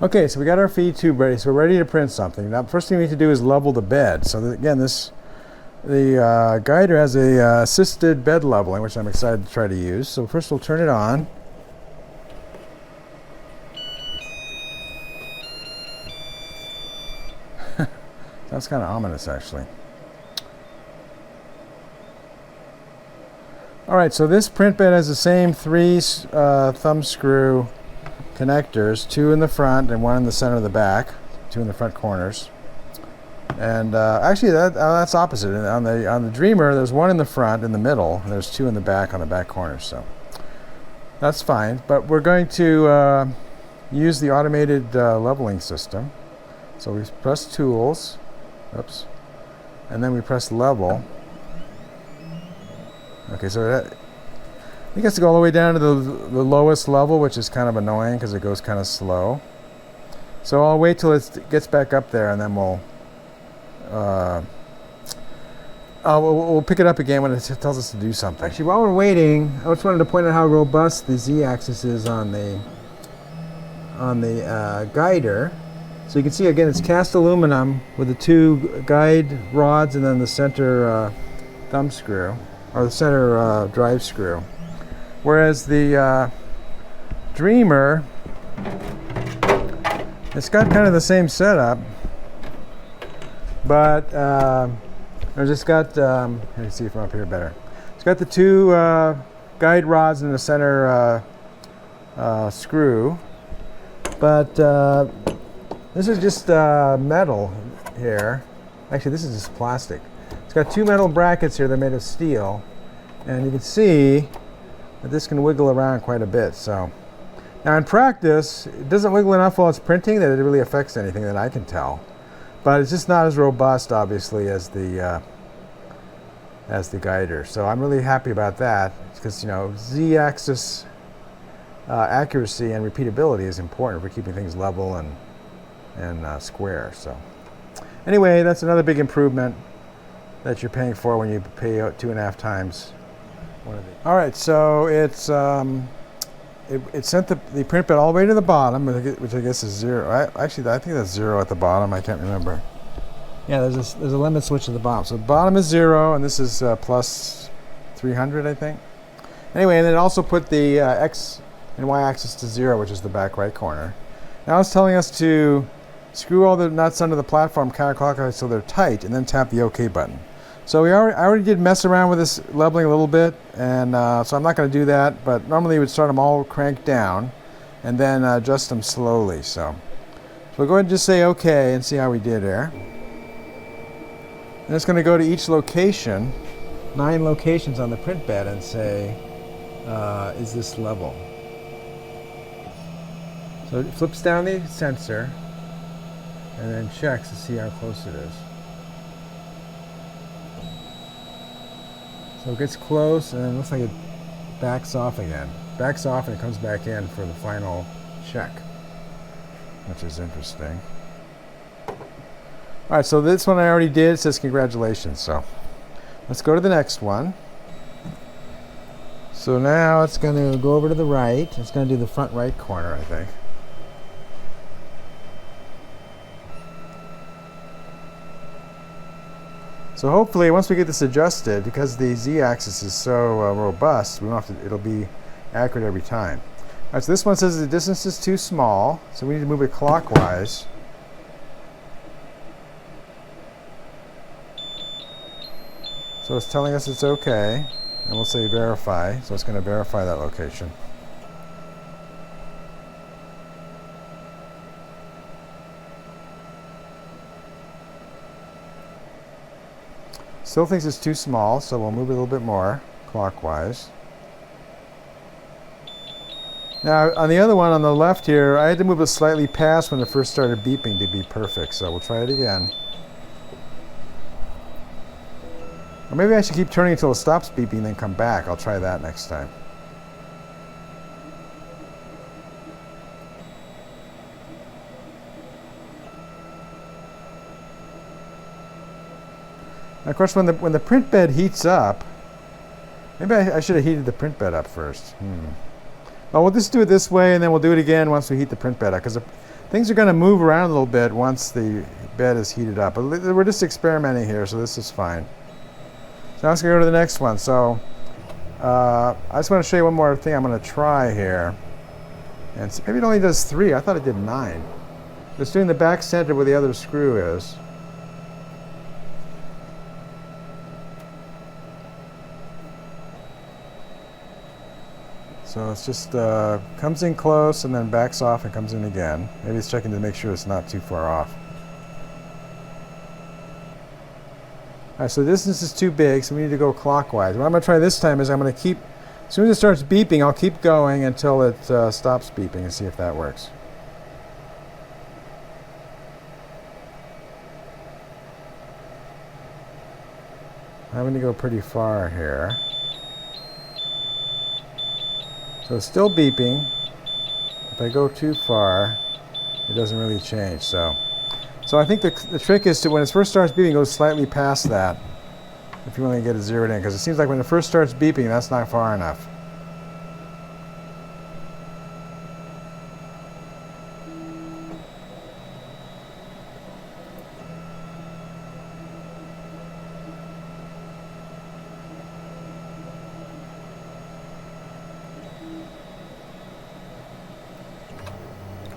Okay, so we got our feed tube ready, so we're ready to print something. Now, first thing we need to do is level the bed. So that, again, the guider has a assisted bed leveling, which I'm excited to try to use. So first we'll turn it on. That's kind of ominous, actually. All right, so this print bed has the same 3 thumb screw connectors, 2 in the front and 1 in the center of the back, 2 in the front corners. And actually, that's opposite. On the Dreamer, there's 1 in the front, in the middle, and there's 2 in the back on the back corners. So that's fine. But we're going to use the automated leveling system. So we press Tools. Oops. And then we press Level. Okay, so it gets to go all the way down to the lowest level, which is kind of annoying because it goes kind of slow. So I'll wait till it gets back up there, and then we'll pick it up again when it tells us to do something. Actually, while we're waiting, I just wanted to point out how robust the Z-axis is on the guider. So you can see, again, it's cast aluminum with the 2 guide rods and then the center thumb screw, or the center drive screw. Whereas the Dreamer, it's got kind of the same setup, but it's got, let me see from up here better. It's got the 2 guide rods in the center screw, but this is just metal here. Actually, this is just plastic. It's got 2 metal brackets here. They're made of steel, and you can see that this can wiggle around quite a bit. So now in practice, it doesn't wiggle enough while it's printing that it really affects anything that I can tell. But it's just not as robust, obviously, as the guider. So I'm really happy about that because, you know, Z-axis accuracy and repeatability is important for keeping things level and square. So anyway, that's another big improvement that you're paying for when you pay 2.5 times one of these. All right, so it sent the print bed all the way to the bottom, which I guess is 0. Actually, I think that's 0 at the bottom. I can't remember. Yeah, there's a limit switch at the bottom. So the bottom is 0, and this is plus 300, I think. Anyway, and then it also put the X and Y axis to 0, which is the back right corner. Now it's telling us to screw all the nuts under the platform counterclockwise so they're tight, and then tap the OK button. So I already did mess around with this leveling a little bit, and so I'm not going to do that, but normally you would start them all cranked down and then adjust them slowly. So we'll go ahead and just say OK and see how we did here. And it's going to go to each location, 9 locations on the print bed, and say, is this level? So it flips down the sensor and then checks to see how close it is. So it gets close, and it looks like it backs off again. Backs off and it comes back in for the final check, which is interesting. All right, so this one I already did. It says congratulations. So let's go to the next one. So now it's going to go over to the right. It's going to do the front right corner, I think. So hopefully, once we get this adjusted, because the Z-axis is so robust, we don't have to, it'll be accurate every time. All right, so this one says the distance is too small, so we need to move it clockwise. So it's telling us it's okay, and we'll say verify, so it's going to verify that location. Still thinks it's too small, so we'll move it a little bit more clockwise. Now, on the other one on the left here, I had to move it slightly past when it first started beeping to be perfect, so we'll try it again. Or maybe I should keep turning until it stops beeping and then come back. I'll try that next time. Now, of course, when the print bed heats up, maybe I should have heated the print bed up first. Well, we'll just do it this way, and then we'll do it again once we heat the print bed up, because things are going to move around a little bit once the bed is heated up. But we're just experimenting here, so this is fine. So now let's go to the next one. So I just want to show you one more thing I'm going to try here. And maybe it only does 3. I thought it did 9. It's doing the back center where the other screw is. So it's just comes in close and then backs off and comes in again. Maybe it's checking to make sure it's not too far off. All right, so the distance is too big, so we need to go clockwise. What I'm going to try this time is I'm going to keep, as soon as it starts beeping, I'll keep going until it stops beeping and see if that works. I'm going to go pretty far here. So it's still beeping. If I go too far, it doesn't really change. So I think the trick is to, when it first starts beeping, go slightly past that if you want to get it zeroed in, because it seems like when it first starts beeping, that's not far enough.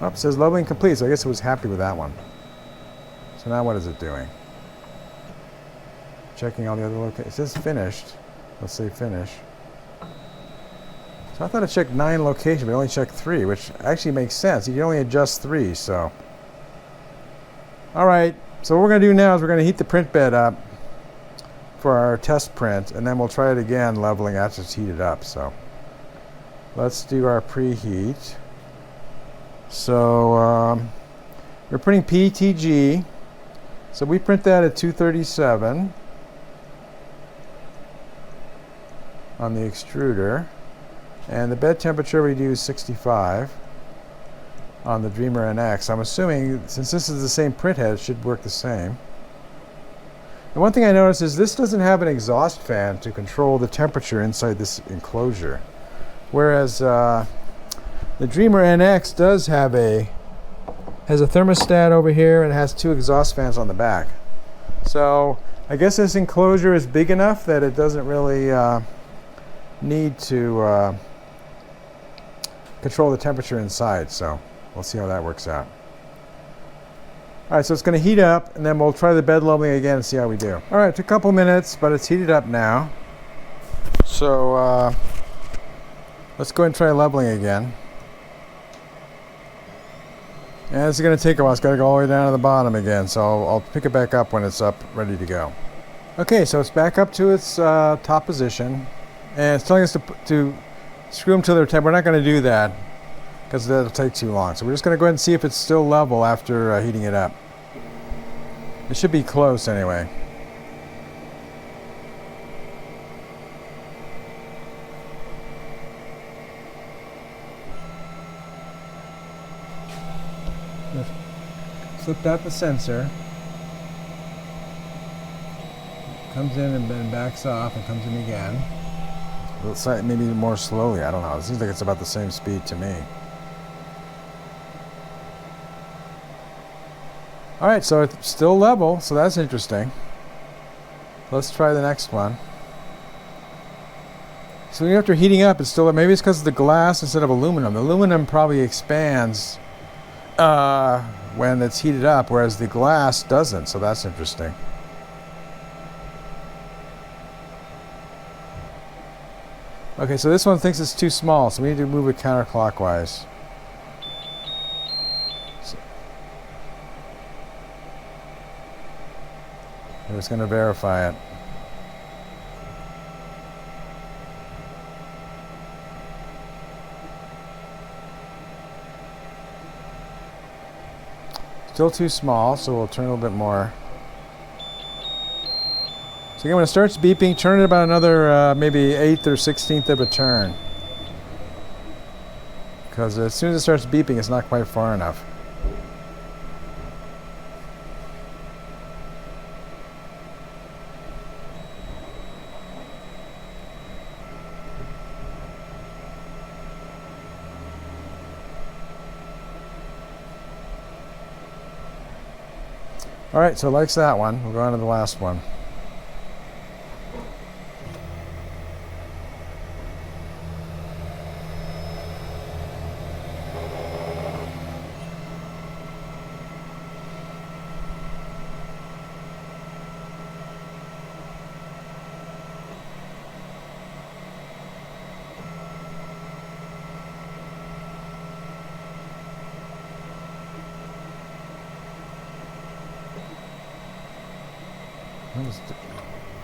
Oh, it says leveling complete, so I guess it was happy with that one. So now what is it doing? Checking all the other locations. It says finished. Let's say finish. So I thought it checked 9 locations, but it only checked 3, which actually makes sense. You can only adjust 3, so. All right, so what we're going to do now is we're going to heat the print bed up for our test print, and then we'll try it again leveling after it's heated up. So let's do our preheat. So we're printing PTG. So we print that at 237 on the extruder. And the bed temperature we do is 65 on the Dreamer NX. I'm assuming, since this is the same print head, it should work the same. And one thing I noticed is this doesn't have an exhaust fan to control the temperature inside this enclosure. Whereas the Dreamer NX does have has a thermostat over here and it has 2 exhaust fans on the back. So I guess this enclosure is big enough that it doesn't really need to control the temperature inside. So we'll see how that works out. All right, so it's going to heat up, and then we'll try the bed leveling again and see how we do. All right, it took a couple minutes, but it's heated up now. So let's go ahead and try leveling again. And it's going to take a while. It's got to go all the way down to the bottom again, so I'll pick it back up when it's up, ready to go. Okay, so it's back up to its top position, and it's telling us to screw them to their temp. We're not going to do that because that'll take too long. So we're just going to go ahead and see if it's still level after heating it up. It should be close anyway. Flipped out the sensor. Comes in and then backs off and comes in again. Maybe more slowly, I don't know. It seems like it's about the same speed to me. Alright, so it's still level, so that's interesting. Let's try the next one. So after heating up, it's still, maybe it's because of the glass instead of aluminum. The aluminum probably expands when it's heated up, whereas the glass doesn't, so that's interesting. Okay, so this one thinks it's too small, so we need to move it counterclockwise. It was going to verify it. Still too small, so we'll turn a little bit more. So again, when it starts beeping, turn it about another maybe 1/8 or 1/16 of a turn. Because as soon as it starts beeping, it's not quite far enough. All right, so it likes that one. We'll go on to the last one.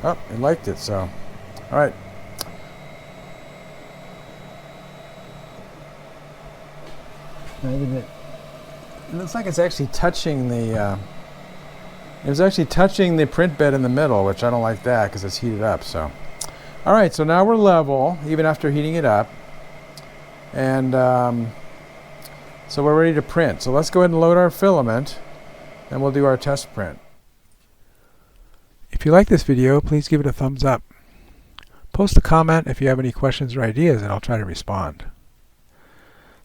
Oh, it liked it, so. All right. It looks like it's actually touching the, it was actually touching the print bed in the middle, which I don't like that because it's heated up, so. All right, so now we're level, even after heating it up. And so we're ready to print. So let's go ahead and load our filament, and we'll do our test print. If you like this video, please give it a thumbs up. Post a comment if you have any questions or ideas, and I'll try to respond.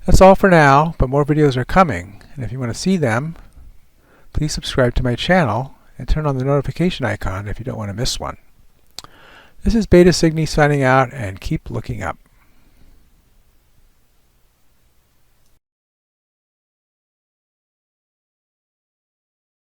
That's all for now, but more videos are coming, and if you want to see them, please subscribe to my channel and turn on the notification icon if you don't want to miss one. This is Beta Cygni signing out, and keep looking up.